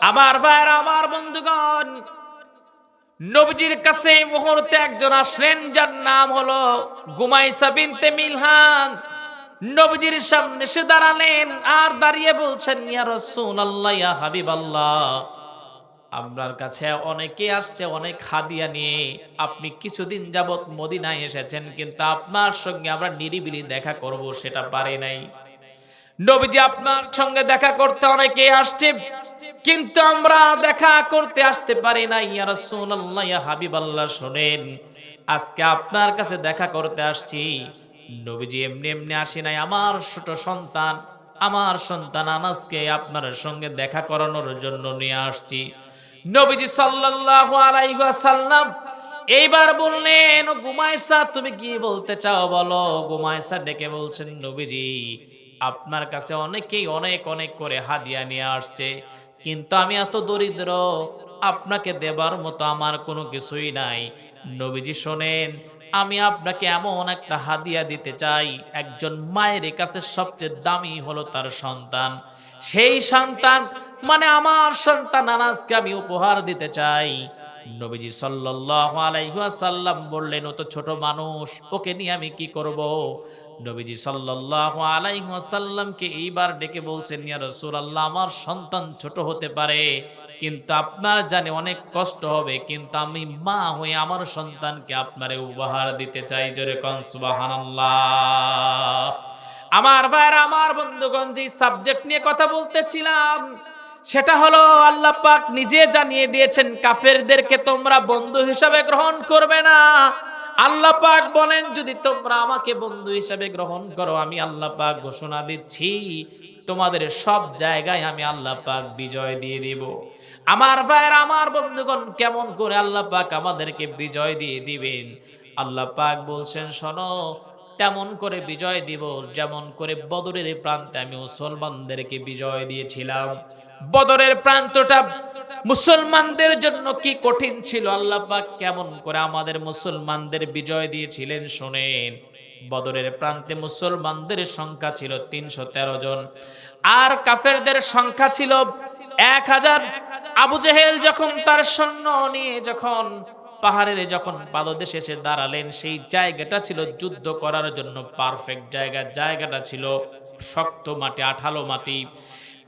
আমার ভাইরা, আমার বন্ধুগণ, নবীজির কাছে এই মুহূর্তে একজন আসলেন, যার নাম হলো গুমাইসা বিনতে মিলহান। নবীজির সামনে এসে দাঁড়ালেন আর দাঁড়িয়ে বলছেন, ইয়া রাসূলুল্লাহ, ইয়া হাবিবাল্লাহ, আপনার কাছে অনেকে আসছে অনেক হাদিয়া নিয়ে। আপনি কিছুদিন যাবত মদিনায় এসেছেন, কিন্তু আপনার সঙ্গে আমরা নিরিবিলি দেখা করব সেটা পারি নাই। নবীজি, আপনার সঙ্গে দেখা করতে অনেকে আসছে, কিন্তু আমরা দেখা করতে আসতে পারি না। ইয়া রাসূলুল্লাহ, ইয়া হাবিবাল্লাহ, শুনেন, আজকে আপনার কাছে দেখা করতে আসছি। নবীজি, এমনি এমনি আসি নাই। আমার সন্তান আনাসকে আপনার সঙ্গে দেখা করানোর জন্য নিয়ে আসছি। নবীজি সাল্লাল্লাহু আলাইহি ওয়াসাল্লাম এইবার বললেন, গুমাইসা, তুমি কি বলতে চাও বলো। গুমাইসা ডেকে বলছেন, নবীজি, আপনার কাছে অনেকেই অনেক অনেক করে হাদিয়া নিয়ে আসছে, কিন্তু আমি এত দরিদ্র, আপনাকে দেবার মতো আমার কোনো কিছুই নাই। নবীজি, শোনেন, আমি আপনাকে এমন একটা হাদিয়া দিতে চাই। একজন মায়ের কাছে সবচেয়ে দামি হলো তার সন্তান। সেই সন্তান মানে আমার সন্তান আনাসকে আমি উপহার দিতে চাই। নবীজি সাল্লাল্লাহু আলাইহি ওয়াসাল্লাম বললেন, ও তো ছোট মানুষ, ওকে নিয়ে আমি কি করব। নবীজি সাল্লাল্লাহু আলাইহি ওয়াসাল্লামকে এইবার ডেকে বলছেন, ইয়া রাসূলুল্লাহ, আমার সন্তান ছোট হতে পারে, কিন্তু আপনার জানে অনেক কষ্ট হবে, কিন্তু আমি মা হয়ে আমার সন্তানকে আপনারে উপহার দিতে চাই। জোরে কোন সুবহানাল্লাহ। আমার ভাইরা, আমার বন্ধুগণ, যে সাবজেক্ট নিয়ে কথা বলতেছিলাম সেটা হলো, আল্লাহ পাক নিজে জানিয়ে দিয়েছেন, কাফেরদেরকে তোমরা বন্ধু হিসাবে গ্রহণ করবে না। আল্লাহ পাক বলেন, যদি তোমরা আমাকে বন্ধু হিসাবে গ্রহণ করো, আমি আল্লাহ পাক ঘোষণা দিচ্ছি, তোমাদের সব জায়গায় আমি আল্লাহ পাক বিজয় দিয়ে দিব। আমার ভাইরা, আমার বন্ধুগণ, কেমন করে আল্লাহ পাক আমাদেরকে বিজয় দিয়ে দিবেন? আল্লাহ পাক বলছেন, শোনো, তেমন করে বিজয় দিব যেমন করে বদরের প্রান্তে আমি মুসলমানদেরকে বিজয় দিয়েছিলাম। বদরের প্রান্তটা মুসলমানদের জন্য কি কঠিন ছিল, আল্লাহ পাক কেমন করে আমাদের মুসলমানদের বিজয় দিয়েছিলেন শুনেন। বদরের প্রান্তে মুসলমানদের সংখ্যা ছিল ৩১৩ জন, আর কাফেরদের সংখ্যা ছিল ১,০০০। আবু জেহেল যখন তার সৈন্য নিয়ে যখন পাহাড়ের যখন পাদদেশে এসে দাঁড়ালেন, সেই জায়গাটা ছিল যুদ্ধ করার জন্য পারফেক্ট জায়গা। জায়গাটা ছিল শক্ত মাটি, আঠালো মাটি।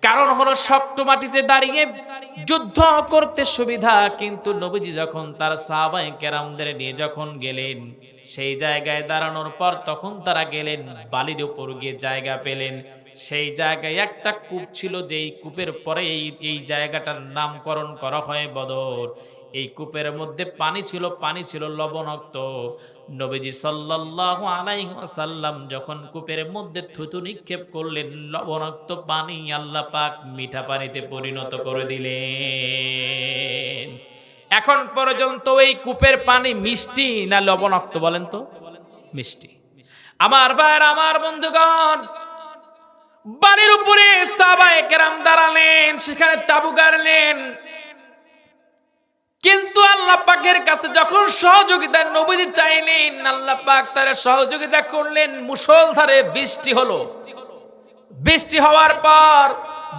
কারণ হলো, শক্ত মাটিতে দাঁড়িয়ে যুদ্ধ করতে সুবিধা। কিন্তু নবীজি যখন তার সাহাবায়ে কেরামদের নিয়ে যখন গেলেন সেই জায়গায় দাঁড়ানোর পর, তখন তারা গেলেন বালির উপর গিয়ে জায়গা পেলেন। সেই জায়গায় একটা কূপ ছিল, যেই কূপের পরে এই জায়গাটার নামকরণ করা হয় বদর। এই কূপের মধ্যে পানি ছিল লবণাক্ত। নবীজি সাল্লাল্লাহু আলাইহি ওয়াসাল্লাম যখন কূপের মধ্যে থুতু নিক্ষেপ করলেন, লবণাক্ত পানি আল্লাহ পাক মিঠা পানিতে পরিণত করে দিলেন। এখন পর্যন্ত এই কূপের পানি মিষ্টি না লবণাক্ত বলেন তো? মিষ্টি। আমার ভাইরা, আমার বন্ধুগণ, বাড়ির উপরে সাহাবায়ে কেরাম দাঁড়ালেন, সেখানে তাবু গাড়লেন। কিন্তু আল্লাহ পাকের কাছে যখন সহযোগিতা নবীজি চাইলেন, আল্লাহ পাক তার সহযোগিতা করলেন। মুষলধারে বৃষ্টি হলো। বৃষ্টি হওয়ার পর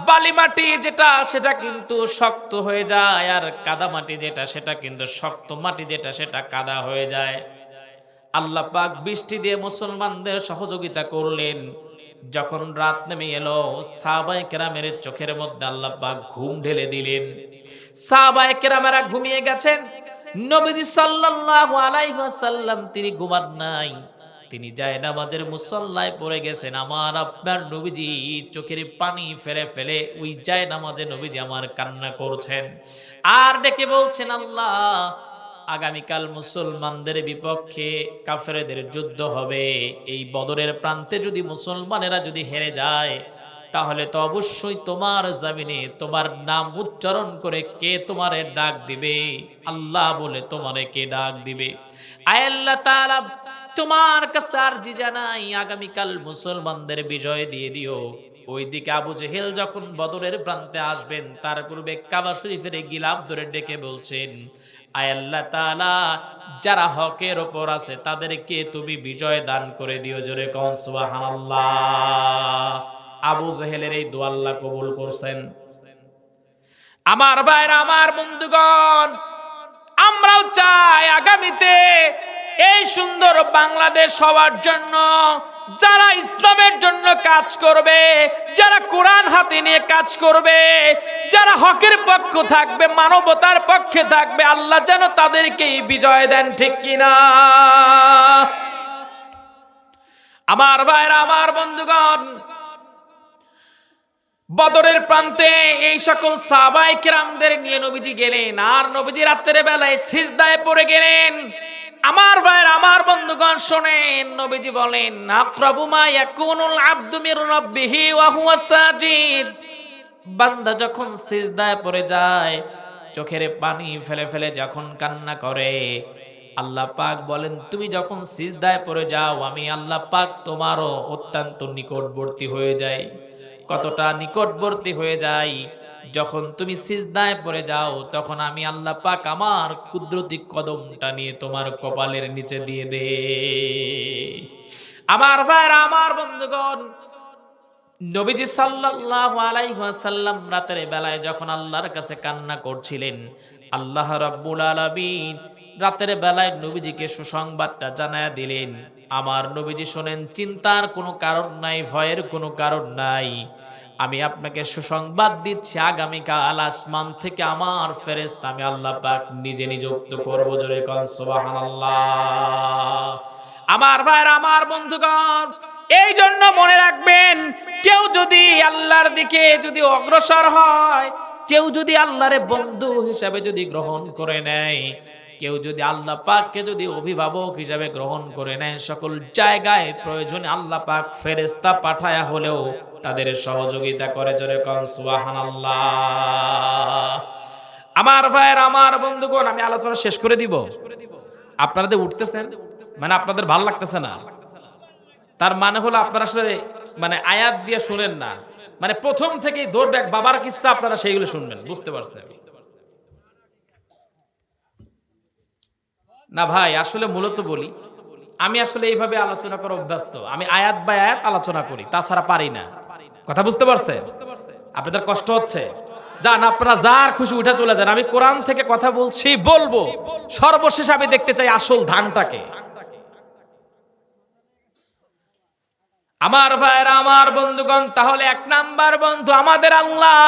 বালি মাটি যেটা সেটা কিন্তু শক্ত হয়ে যায়, আর কাদা মাটি যেটা সেটা কিন্তু শক্ত মাটি যেটা সেটা কাদা হয়ে যায়। আল্লাহ পাক বৃষ্টি দিয়ে মুসলমানদের সহযোগিতা করলেন। যখন রাত নেমে এলো, সাহাবায়ে কেরামের চোখের মধ্যে আল্লাহ পাক ঘুম ঢেলে দিলেন। সাহাবায়ে কেরামেরা ঘুমিয়ে গেছেন। নবীজি সাল্লাল্লাহু আলাইহি ওয়াসাল্লাম তিনি ঘুমান নাই, তিনি জায়নামাজের মুসল্লায় পড়ে গেছেন। আমার আপনার নবীজি চোখের পানি ফেলে ফেলে ওই জায়নামাজে নবীজি আমার কান্না করছেন, আর ডেকে বলছেন, আল্লাহ, আগামীকাল মুসলমানদের বিপক্ষে কাফেরদের যুদ্ধ হবে। এই বদরের প্রান্তে যদি মুসলমানেরা যদি হেরে যায়, তাহলে তো অবশ্যই তোমার জমিনে তোমার নাম উচ্চারণ করে কে তোমারে ডাক দিবে? আল্লাহ বলে তোমারে কে ডাক দিবে? আয় আল্লাহ তাআলা, তোমার কাছে আরজি জানাই, আগামীকাল মুসলমানদের বিজয় দিয়ে দিও। ওইদিকে আবু জেহেল যখন বদরের প্রান্তে আসবেন, তার পূর্বে কাবা শরীফের গিলাফ ধরে ডেকে বলছেন, আয় আল্লাহ তাআলা, যারা হকের ওপর আছে তাদেরকে তুমি বিজয় দান করে দিও। জোরে কোন সুবহানাল্লাহ। আবু জেহেলের এই দোয়া আল্লাহ কবুল করছেন। আমার ভাইরা, আমার বন্ধুগণ, আমরাও চাই আগামীতে এই সুন্দর বাংলাদেশ হওয়ার জন্য যারা ইসলামের জন্য কাজ করবে, যারা কোরআন হাতে নিয়ে কাজ করবে, যারা হকের পক্ষ থাকবে, মানবতার পক্ষে থাকবে, আল্লাহ যেন তাদেরকে বিজয় দেন, ঠিক কিনা? আমার ভাইরা, আমার বন্ধুগণ, বদরের প্রান্তে এই সকল সাহাবায়ে কেরামদের নিয়ে নবীজি গেলেন, আর নবীজি রাতের বেলায় সিজদায় পড়ে গেলেন। আমার ভাইরা, আমার বন্ধুগণ, শোনেন, নবীজি বলেন, আকরাবু মা ইয়াকুনুল আবদু মির রাব্বিহি ওয়া হুয়া সাজিদ। বান্দা যখন সিজদায় পড়ে যায়, চোখের পানি ফেলে ফেলে যখন কান্না করে, আল্লাহ পাক বলেন, তুমি যখন সিজদায় পড়ে যাও, আমি আল্লাহ পাক তোমারও অত্যন্ত নিকটবর্তী হয়ে যাই। কতটা নিকটবর্তী হয়ে যাই? যখন তুমি সিজদায় পড়ে যাও, তখন আমি আল্লাহ পাক আমার কুদরতি কদমটা নিয়ে তোমার কপালের নিচে দিয়ে দে। আমার ভাইরা, আমার বন্ধুগণ, নবীজি সাল্লাল্লাহু আলাইহি ওয়াসাল্লাম রাতের বেলায় যখন আল্লাহর কাছে কান্না করছিলেন, আল্লাহ রাব্বুল আলামিন রাতের বেলায় নবীজিকে সুসংবাদটা জানায়া দিলেন। আমার নবীজি শোনেন, চিন্তার কোনো কারণ নাই, ভয়ের কোনো কারণ নাই। আমি আপনাকে সুসংবাদ দিচ্ছি, আগামীকাল আসমান থেকে আমার ফেরেশতা আমি আল্লাহ পাক নিজে নিযুক্ত করব। জোরে কোন সুবহানাল্লাহ। আমার ভাইরা, আমার বন্ধুগণ, এই জন্য মনে রাখবেন, কেউ যদি আল্লাহর দিকে যদি অগ্রসর হয়, কেউ যদি আল্লাহরে বন্ধু হিসাবে যদি গ্রহণ করে নেয়, কেউ যদি আল্লাহ পাককে যদি অভিভাবক হিসাবে গ্রহণ করে নেয়, সকল জায়গায় প্রয়োজনে আল্লাহ পাক ফেরেশতা পাঠায়া হলেও তাদের সহযোগিতা করে। জোরে কোন সুবহানাল্লাহ। আমার ভাইয়ের, আমার বন্ধুগণ, আমি আলোচনা শেষ করে দিব। আপনারা যে উঠতেছেন, মানে আপনাদের ভালো লাগতেছে না, তার মানে হলো আপনারা আসলে মানে আয়াত দিয়ে শুনেন না, মানে প্রথম থেকেই দৌড়ব্যাক বাবার কিস্সা আপনারা সেইগুলো শুনবেন। বুঝতে পারছেন না ভাই? আসলে মূলত বলি, আমি আসলে এইভাবে আলোচনা করা অভ্যস্ত। আমি আয়াত বাই আয়াত আলোচনা করি, তাছাড়া পারি না। কথা বুঝতে পারছেন? আপনাদের কষ্ট হচ্ছে? যান, আপনারা যার খুশি উঠে চলে যান। আমি কোরআন থেকে কথা বলছি, বলবো। সর্বশেষ আমি দেখতে চাই আসল ধানটাকে। আমার ভাইরা, আমার বন্ধুগণ, তাহলে 1 নাম্বার বন্ধু আমাদের আল্লাহ,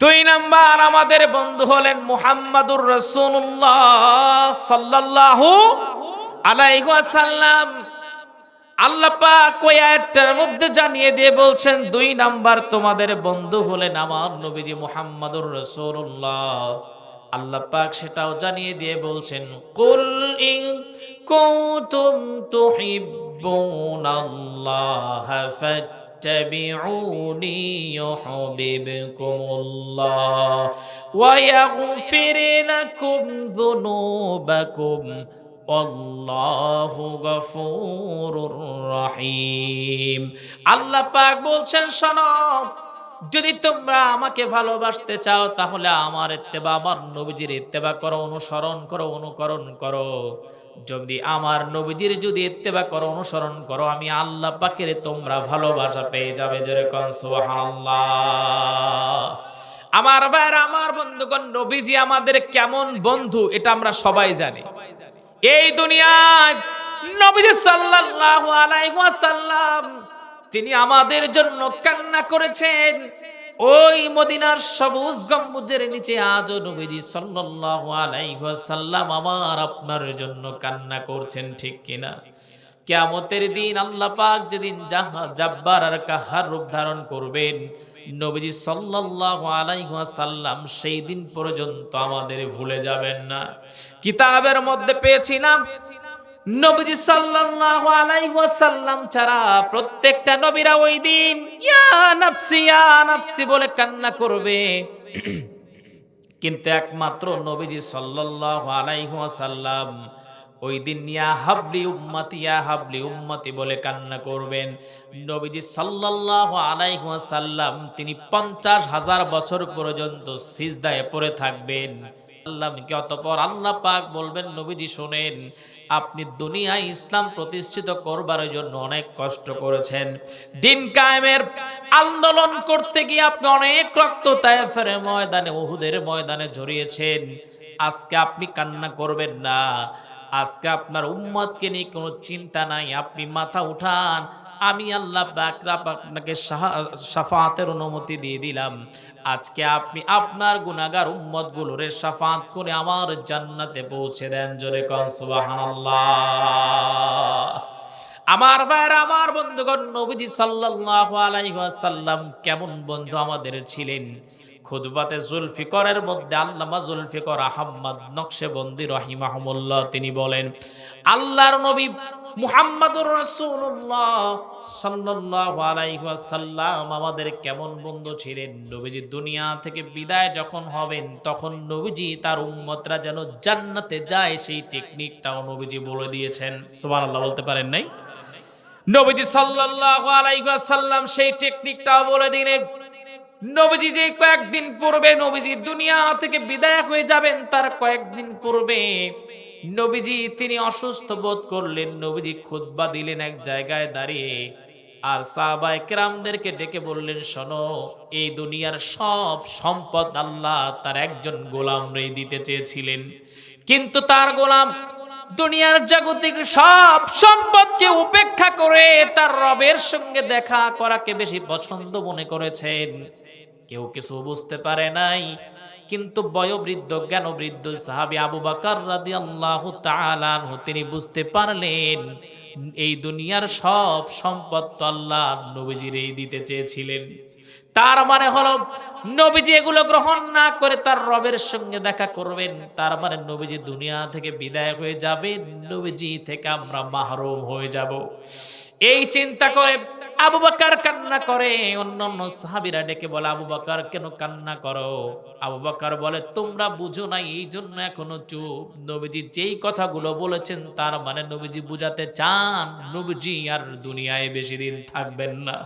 2 নাম্বার আমাদের বন্ধু হলেন মুহাম্মাদুর রাসূলুল্লাহ সাল্লাল্লাহু আলাইহি ওয়াসাল্লাম। আল্লাহ পাক ওই আয়াতটার মধ্যে জানিয়ে দিয়ে বলছেন, 2 নাম্বার তোমাদের বন্ধু হলেন আমার নবীজি মুহাম্মাদুর রাসূলুল্লাহ। আল্লাহ পাক সেটাও জানিয়ে দিয়ে বলছেন, কুল ইন কুনতুম তুহিব্বুনাল্লাহা ফাত্তাবিউনি ইউহিব্বুকুমুল্লাহ ওয়া ইয়াগফির লাকুম যুনুবাকুম আল্লাহু গফুরুর রহিম। আল্লাহ পাক বলছেন, শোনো, যদি তোমরা আমাকে ভালোবাসতে চাও, তাহলে আমার ইত্তেবা, আমার নবীজির ইত্তেবা করো, অনুসরণ করো, অনুকরণ করো। যদি আমার নবীজির যদি ইত্তেবা করো, অনুসরণ করো, আমি আল্লাহ পাকের তোমরা ভালোবাসা পেয়ে যাবে। যেরকম সুবহানাল্লাহ। আমার ভাইরা, আমার বন্ধুগণ, নবীজি আমাদের কেমন বন্ধু এটা আমরা সবাই জানি। এই দুনিয়ায় নবীজি সাল্লাল্লাহু আলাইহি ওয়াসাল্লাম তিনি আমাদের জন্য কান্না করেছেন। ওই মদিনার সবুজ গম্বুজের নিচে আজও নবীজি সাল্লাল্লাহু আলাইহি ওয়াসাল্লাম আমার আপনার জন্য কান্না করছেন, ঠিক কিনা? কিয়ামতের দিন আল্লাহ পাক যেদিন জাব্বার আর কাহার রূপ ধারণ করবেন, নবীজি সাল্লাল্লাহু আলাইহি ওয়াসাল্লাম সেই দিন পর্যন্ত আমাদের ভুলে যাবেন না। কিতাবের মধ্যে পেয়েছিলাম, নবীজি সাল্লাল্লাহু আলাইহি ওয়াসাল্লাম ছাড়া প্রত্যেকটা নবীরা ওই দিন ইয়া নাফসি বলে কান্না করবে, কিন্তু একমাত্র নবীজি সাল্লাল্লাহু আলাইহি ওয়াসাল্লাম ওই দিন ইয়া হাবলি উম্মতি বলে কান্না করবেন। নবীজি সাল্লাল্লাহু আলাইহি ওয়াসাল্লাম তিনি 50,000 বছর পর্যন্ত সিজদায় পড়ে থাকবেন। আল্লাহকে। অতঃপর আল্লাহ পাক বলবেন, নবীজি শোনেন, আপনি দুনিয়ায় ইসলাম প্রতিষ্ঠিত করবার জন্য অনেক কষ্ট করেছেন, দিন কায়েমের আন্দোলন করতে গিয়ে আপনি অনেক রক্ত তায়েফের ময়দানে, উহুদের ময়দানে ঝরিয়েছেন। আজকে আপনি কান্না করবেন না, আজকে আপনার উম্মতকে নিয়ে কোনো চিন্তা নাই, আপনি মাথা উঠান, আমি আল্লাহ পাক আপনাকে শাফাতের অনুমতি দিয়ে দিলাম। আজকে আপনি আপনার গুনাহগার উম্মত গুলোরে শাফাত করে আমার জান্নাতে পৌঁছে দেন। জোরে কোন সুবহানাল্লাহ। আমার ভাইরা, আমার বন্ধুগণ, নবীজি সাল্লাল্লাহু আলাইহি ওয়াসাল্লাম কেমন বন্ধু আমাদের ছিলেন। খুতবাতে জুলফিকরের মধ্যে আল্লামা জুলফিকর আহমদ নকশবন্দি রাহিমাহুল্লাহ তিনি বলেন, আল্লাহর নবী মুহাম্মদুর রাসূলুল্লাহ সাল্লাল্লাহু আলাইহি ওয়াসাল্লাম আমাদের কেমন বন্ধু ছিলেন। নবীজি দুনিয়া থেকে বিদায় যখন হবেন, তখন নবীজি তার উম্মতরা যেন জান্নাতে যায়, সেই টেকনিকটাও নবীজি বলে দিয়েছেন। সুবহানাল্লাহ বলতে পারেন নাই? নবীজি সাল্লাল্লাহু আলাইহি ওয়াসাল্লাম সেই টেকনিকটাও বলে দিলেন। নবীজি যে কয়েকদিন পূর্বে নবীজি দুনিয়া থেকে বিদায় হয়ে যাবেন, তার কয়েকদিন পূর্বে নবীজি তিনি অসুস্থ বোধ করলেন। নবীজি খুতবা দিলেন এক জায়গায় দাঁড়িয়ে, আর সাহাবায়ে কেরামদেরকে ডেকে বললেন, শোনো, এই দুনিয়ার সব সম্পদ আল্লাহ তার একজন গোলামরে দিতে চেয়েছিলেন, কিন্তু তার গোলাম দুনিয়ার জাগতিক সব সম্পদকে উপেক্ষা করে তার রবের সঙ্গে দেখা করাকে বেশি পছন্দ মনে করেছেন। কেউ কিছু বুঝতে পারে নাই, কিন্তু বয়োবৃদ্ধ জ্ঞানবৃদ্ধ সাহাবী আবু বকর রাদিয়াল্লাহু তাআলা আনহু তিনি বুঝতে পারলেন, এই দুনিয়ার সব সম্পদ তো আল্লাহ নবীজিরই দিতে চেয়েছিলেন। তার মানে হলো নবীজি এগুলো গ্রহণ না করে তার রবের সঙ্গে দেখা করবেন, তার মানে নবীজি দুনিয়া থেকে বিদায় হয়ে যাবে, নবীজি থেকে আমরা মাহরুম হয়ে যাব। এই চিন্তা করে আবু বকর কান্না করে। অন্যান্য সাহাবীরা ডেকে বলে, আবু বকর কেন কান্না করো? আবু বকর বলে, তোমরা বুঝো না, এই জন্য এখনো চুপ। নবীজি যেই কথাগুলো বলেছেন, তার মানে নবীজি বুঝাতে চান নবীজি আর দুনিয়ায় বেশি দিন থাকবেন না।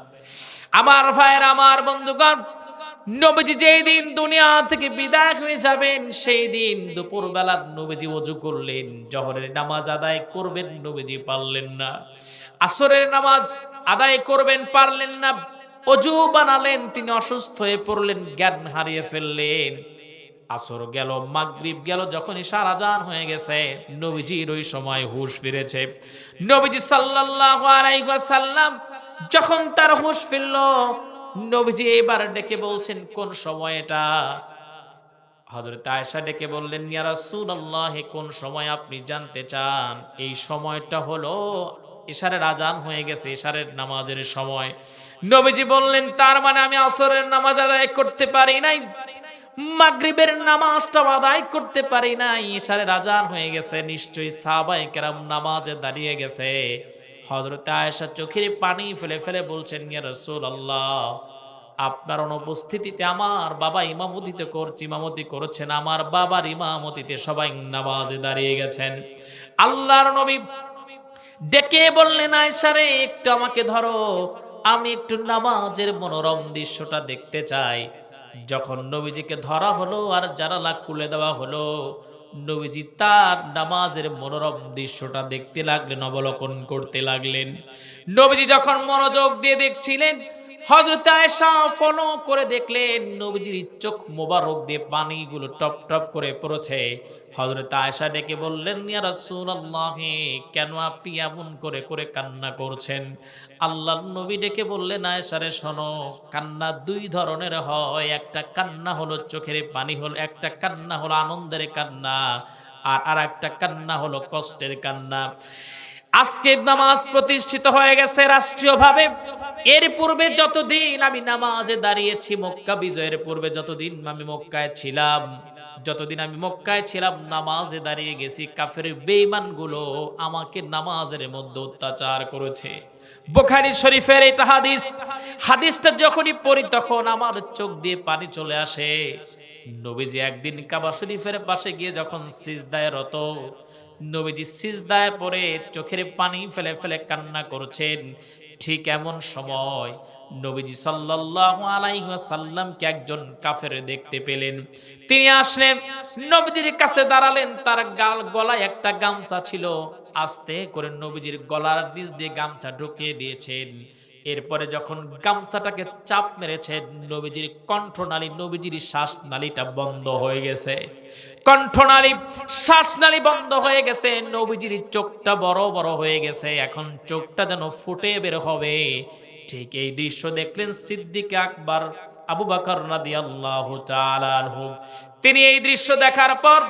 আমার ভাইয়েরা, আমার বন্ধুগণ, নবীজি যেই দিন দুনিয়া থেকে বিদায় হয়ে যাবেন, সেই দিন দুপুরবেলা নবীজি ওযু করলেন, জোহরের নামাজ আদায় করবেন, নবীজি পারলেন না। আসরের নামাজ আদায় করবেন, পারলেন না। ওযু বানালেন, তিনি অসুস্থ হয়ে পড়লেন, জ্ঞান হারিয়ে ফেললেন। আসর গেল, মাগরিব গেল, যখন ইশার আজান হয়ে গেছে, নবীজির ওই সময় হুঁশ ফিরেছে। নবীজি সাল্লাল্লাহু আলাইহি ওয়াসাল্লাম যখন তার হুঁশ ফিরল, নবীজি এবার ডেকে বলছেন, কোন সময় এটা? হযরত আয়েশা ডেকে বললেন, ইয়া রাসূলুল্লাহ, কোন সময় আপনি জানতে চান? এই সময়টা হলো ইশারের আজান হয়ে গেছে, ইশারের নামাজের সময়। নবীজি বললেন, তার মানে আমি আসরের নামাজ আদায় করতে পারি নাই, মাগরিবের নামাজটা আদায় করতে পারি নাই, ইশারের আজান হয়ে গেছে, নিশ্চয়ই সাহাবায়ে কেরাম নামাজে দাঁড়িয়ে গেছে। হযরত আয়েশা চোখের পানি ফেলে ফেলে বলছেন, ইয়া রাসূলুল্লাহ, আপনার অনুপস্থিতিতে আমার বাবা ইমামতি করেছেন, আমার বাবার ইমামতিতে সবাই নামাজে দাঁড়িয়ে গেছেন। আল্লাহর নবী ডেকে বললেন, আয়েশা রে, একটু আমাকে ধরো, আমি একটু নামাজের মনোরম দৃশ্যটা দেখতে চাই। যখন নবীজিকে ধরা হলো আর জানালা খুলে দেওয়া হলো, নবীজি তার নামাজের মনোরম দৃশ্যটা দেখতে লাগলেন, অবলোকন করতে লাগলেন। নবীজি যখন মনোযোগ দিয়ে দেখছিলেন, হযরত আয়েশা ফলো করে দেখলেন নবীজির চোখ মোবারক দিয়ে পানিগুলো টপ টপ করে পড়ছে। হযরত আয়েশা ডেকে বললেন, ইয়া রাসূলুল্লাহ, কেন আপনি এমন করে করে কান্না করছেন? আল্লাহর নবী ডেকে বললেন, আয়েশা রে, শোনো, কান্না দুই ধরনের হয়, একটা কান্না হলো চোখের পানি, হলো একটা কান্না হলো আনন্দের কান্না, আর একটা কান্না হলো কষ্টের কান্না। আজকে নামাজ প্রতিষ্ঠিত হয়ে গেছে রাষ্ট্রীয়ভাবে। এর পূর্বে যতদিন আমি নামাজে দাঁড়িয়েছি, মক্কা বিজয়ের পূর্বে যতদিন আমি মক্কায় ছিলাম, নামাজে দাঁড়িয়ে গেছি, কাফের বেঈমানগুলো আমাকে নামাজের মধ্যে অত্যাচার করেছে। বুখারী শরীফের এটা হাদিসটা যখনই পড়ি, তখন আমার চোখ দিয়ে পানি চলে আসে। নবীজি একদিন কাবা শরীফের পাশে গিয়ে যখন সিজদায় রত, নবীজি সিজদায় পড়ে চোখের পানি ফেলে ফেলে কান্না করছেন। ঠিক এমন সময় নবীজি সাল্লাল্লাহু আলাইহি ওয়াসাল্লামকে একজন কাফের দেখতে পেলেন। তিনি আসলেন, নবীজির কাছে দাঁড়ালেন। তার গলায় একটা গামছা ছিল, আস্তে করে নবীজির গলার নিচ দিয়ে গামছা ঢুকিয়ে দিয়েছেন। এরপরে যখন গামছাটাকে চাপ মেরেছেন, নবীজির কণ্ঠনালী, নবীজির শ্বাসনালীটা বন্ধ হয়ে গেছে। কণ্ঠনালী, শ্বাসনালী বন্ধ হয়ে গেছে। নবীজির চোখটা বড় বড় হয়ে গেছে, এখন চোখটা যেন ফুটে বের হবে। ঠিক এই দৃশ্য দেখলেন সিদ্দিক আকবর আবু বকর রাদিয়াল্লাহু তাআলা আনহু। তিনি এই দৃশ্য দেখার পর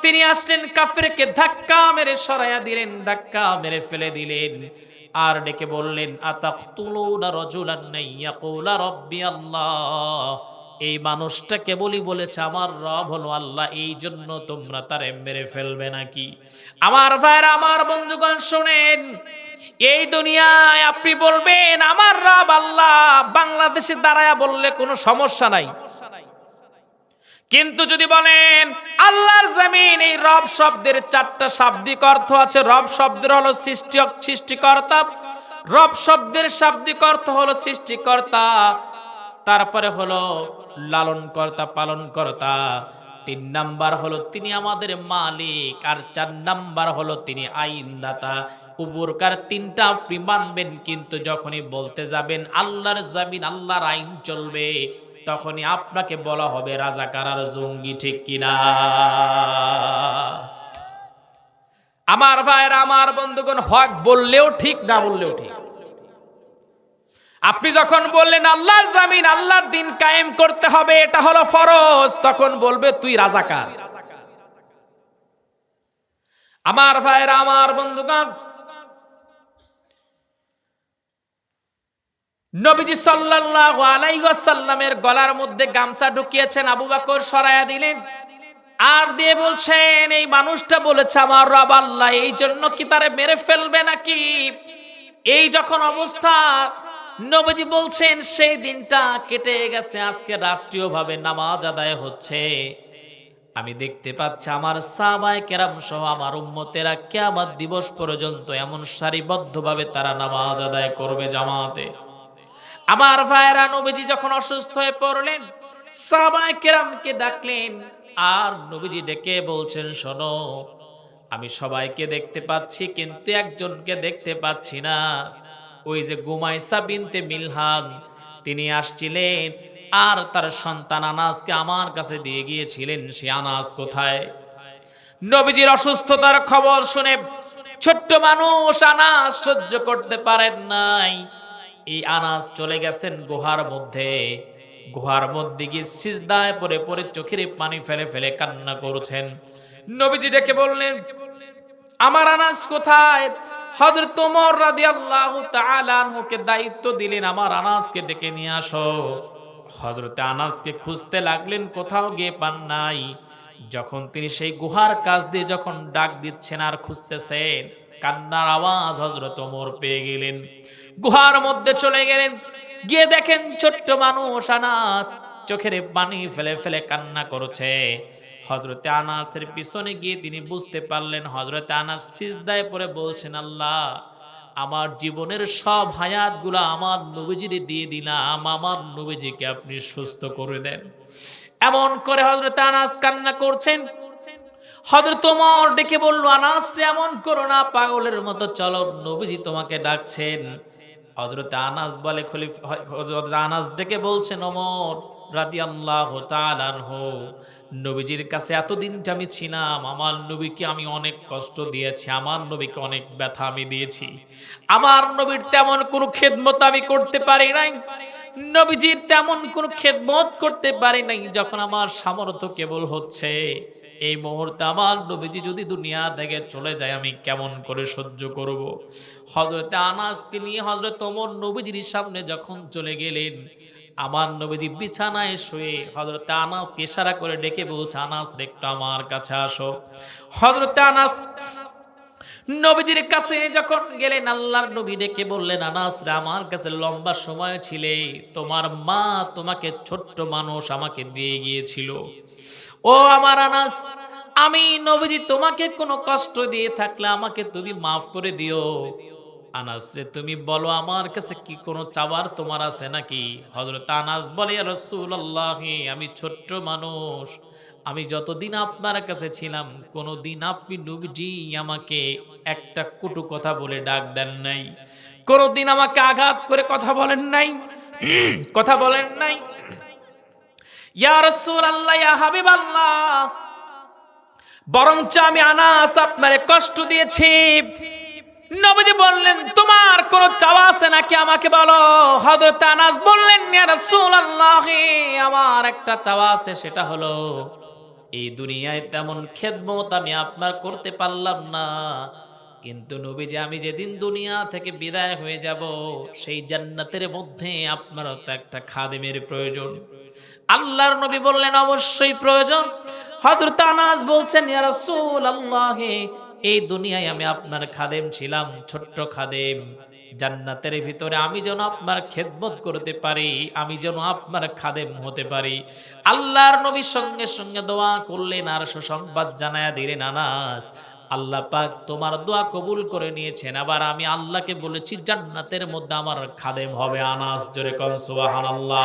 তিনি আসলেন, কাফেরকে ধাক্কা মেরে সরাইয়া দিলেন, ধাক্কা মেরে ফেলে দিলেন। আর ডেকে বললেন, আতাকতুলুনা রাজুলান ইয়াকুলা রাব্বি আল্লাহ। এই মানুষটা কেবলই বলেছে আমার রব হলো আল্লাহ, এই জন্য তোমরা তারে মেরে ফেলবে নাকি? আমার ভাইরা, আমার বন্ধুগণ শুনেন, এই দুনিয়ায় আপনি বলবেন আমার রব আল্লাহ, বাংলাদেশে দাঁড়ায়া বললে কোনো সমস্যা নাই। কিন্তু যদি বলেন আল্লাহর জমিন, এই রব শব্দের চারটা শাব্দিক অর্থ আছে। রব শব্দের হলো সৃষ্টিকর্তা, রব শব্দের শাব্দিক অর্থ হলো সৃষ্টিকর্তা, তারপরে হলো লালনকর্তা, পালনকর্তা, 3 নাম্বার হলো তিনি আমাদের মালিক, আর 4 নাম্বার হলো তিনি আইনদাতা। উপরকার 3টা আপনি মানবেন, কিন্তু যখনই বলতে যাবেন আল্লাহর জমিন, আল্লাহর আইন চলবে, তখনই আপনাকে বলা হবে রাজাকার আর জঙ্গি। ঠিক কিনা? আমার ভাইরা, আমার বন্ধুগণ, হক বললেও ঠিক, না বললেও ঠিক। আপনি যখন বললেন আল্লাহর জমিন, আল্লাহর দিন কায়েম করতে হবে, এটা হলো ফরজ, তখন বলবে তুই রাজাকার। আমার ভাইরা, আমার বন্ধুগণ, নবীজি সাল্লাল্লাহু আলাইহি ওয়াসাল্লামের গলার মধ্যে গামছা ঢুকিয়েছেন, আবু বকর সরাইয়া দিলেন, আর দিয়ে বলছেন এই মানুষটা বলেছে আমার রব আল্লাহ, এই জন্য কি তারে মেরে ফেলবে নাকি? এই যখন অবস্থা, নবীজি বলছেন সেই দিনটা কেটে গেছে, আজকে রাষ্ট্রীয়ভাবে নামাজ আদায় হচ্ছে। আমি দেখতে পাচ্ছি আমার সাহাবায়ে কেরাম সহ আমার উম্মতেরা কিয়ামত দিবস পর্যন্ত এমন সারিবদ্ধভাবে তারা নামাজ আদায় করবে জামাতে। আমার ভাইরা, নবীজি যখন অসুস্থ হয়ে পড়লেন, সাহাবায়ে কেরামকে ডাকলেন, আর নবীজি ডেকে বলছেন, শোনো, আমি সবাইকে দেখতে পাচ্ছি কিন্তু একজনকে দেখতে পাচ্ছি না। ওই যে গুমাইসা বিনতে মিলহান, তিনি আসছিলেন আর তার সন্তান আনাসকে আমার কাছে দিয়ে গিয়েছিলেন, সে আনাস কোথায়? নবীজির অসুস্থতার খবর শুনে ছোট্ট মানুষ আনাস সহ্য করতে পারেন নাই। এই আনাস চলে গেছেন গুহার মধ্যে, গুহার মধ্যে গিয়ে সিজদায় পড়ে পড়ে চোখের পানি ফেলে ফেলে কান্না করছেন। নবীজি ডেকে বললেন, আমার আনাস কোথায়? হযরত ওমর রাদিয়াল্লাহু তাআলা আনহুকে দায়িত্ব দিলেন, আমার আনাসকে ডেকে নিয়ে আসো। হযরত আনাসকে খুঁজতে লাগলেন, কোথাও গিয়ে পান নাই। যখন তিনি সেই গুহার কাছ দিয়ে যখন ডাক দিচ্ছেন আর খুঁজতেছেন, কান্নার আওয়াজ হযরত ওমর পেয়ে গেলেন, গুহার মধ্যে চলে গেলেন। গিয়ে দেখেন ছোট্ট মানুষ আনাস চোখের পানি ফেলে ফেলে কান্না করছে। হযরতে আনাসের পিছনে গিয়ে তিনি বুঝতে পারলেন, হযরতে আনাস সিজদায় পড়ে বলছেন, আল্লাহ, আমার জীবনের সব হায়াতগুলো আমার নবীজিরে দিয়ে দিলাম, আমার নবীজিকে আপনি সুস্থ করে দেন। এমন করে হযরতে আনাস কান্না করছেন। হযরত ওমর ডেকে বলল, আনাস রে, এমন করো না, পাগলের মতো চলো, নবীজি তোমাকে ডাকছেন। হযরতে আনাস বলে, হযরত আনাস ডেকে বলছেন, ওমর রাদিয়াল্লাহু তাআলা আনহু, নবীজির কাছে এতদিন আমি ছিলাম, আমার নবীকে আমি অনেক কষ্ট দিয়েছি, আমার নবীকে অনেক ব্যথা আমি দিয়েছি, আমার নবীর তেমন কোনো খেদমত আমি করতে পারি নাই, নবীজির তেমন কোনো খেদমত করতে পারি নাই যখন আমার সামর্থ্য কেবল হচ্ছে। এই মুহূর্তে আমার নবীজি যদি দুনিয়া থেকে চলে যায়, আমি কেমন করে সহ্য করব? হযরতে আনাসকে নিয়ে হযরত ওমর নবীজির সামনে যখন চলে গেলেন, আমার নবীজি বিছানায় শুয়ে হযরতে আনাসকে ইশারা করে ডেকে বলছে, আনাস রে, একটু আমার কাছে আসো। হযরতে আনাস নবীজির কাছে যখন গেলেন, আল্লাহর নবী ডেকে বললেন, আনাস রে, আমার কাছে লম্বা সময় ছিলে, তোমার মা তোমাকে ছোট্ট মানুষ আমাকে দিয়ে গিয়েছিল। ও আমার আনাস, আমি নবীজি তোমাকে কোনো কষ্ট দিয়ে থাকলে আমাকে তুমি মাফ করে দিও। আনাস রে তুমি বলো আমার কাছে কি কোনো চাওয়ার তোমার আছে নাকি? হযরত আনাস বলে ইয়া রাসূলুল্লাহ আমি ছোট্ট মানুষ, আমি যতদিন আপনার কাছে ছিলাম কোনোদিন আপনি নবীজি আমাকে একটা কটু কথা বলে ডাক দেন নাই, কোনোদিন আমাকে আঘাত করে কথা বলেন নাই, কথা বলেন নাই। ইয়া রাসূলুল্লাহ ইয়া হাবিবাল্লাহ, বরঞ্চ আমি আনাস আপনারে কষ্ট দিয়েছি। নবীজি বললেন তোমার কোন চাওয়া আছে নাকি আমাকে বলো। হযরত আনাস বললেন ইয়া রাসূলুল্লাহ আমার একটা চাওয়া আছে, সেটা হলো এই দুনিয়ায় তেমন খেদমত আমি আপনার করতে পারলাম না, কিন্তু নবীজি আমি যেদিন দুনিয়া থেকে বিদায় হয়ে যাব সেই জান্নাতের মধ্যে আপনারও তো একটা খাদেমের প্রয়োজন। আল্লাহর নবী বললেন অবশ্যই প্রয়োজন। হযরত আনাস বলছেন ইয়া রাসূলুল্লাহ এই দুনিয়ায় আমি আপনার খাদেম ছিলাম, ছোট্ট খাদেম, জান্নাতের ভিতরে আমি যেন আপনার খেদমত করতে পারি, আমি যেন আপনার খাদেম হতে পারি। আল্লাহর নবী সঙ্গে সঙ্গে দোয়া করলেন আর সুসংবাদ জানায়া দিলেন আনাস আল্লাহ পাক তোমার দোয়া কবুল করে নিয়েছেন, আবার আমি আল্লাহকে বলেছি জান্নাতের মধ্যে আমার খাদেম হবে। আনাস জোরে কোন সুবহানাল্লাহ।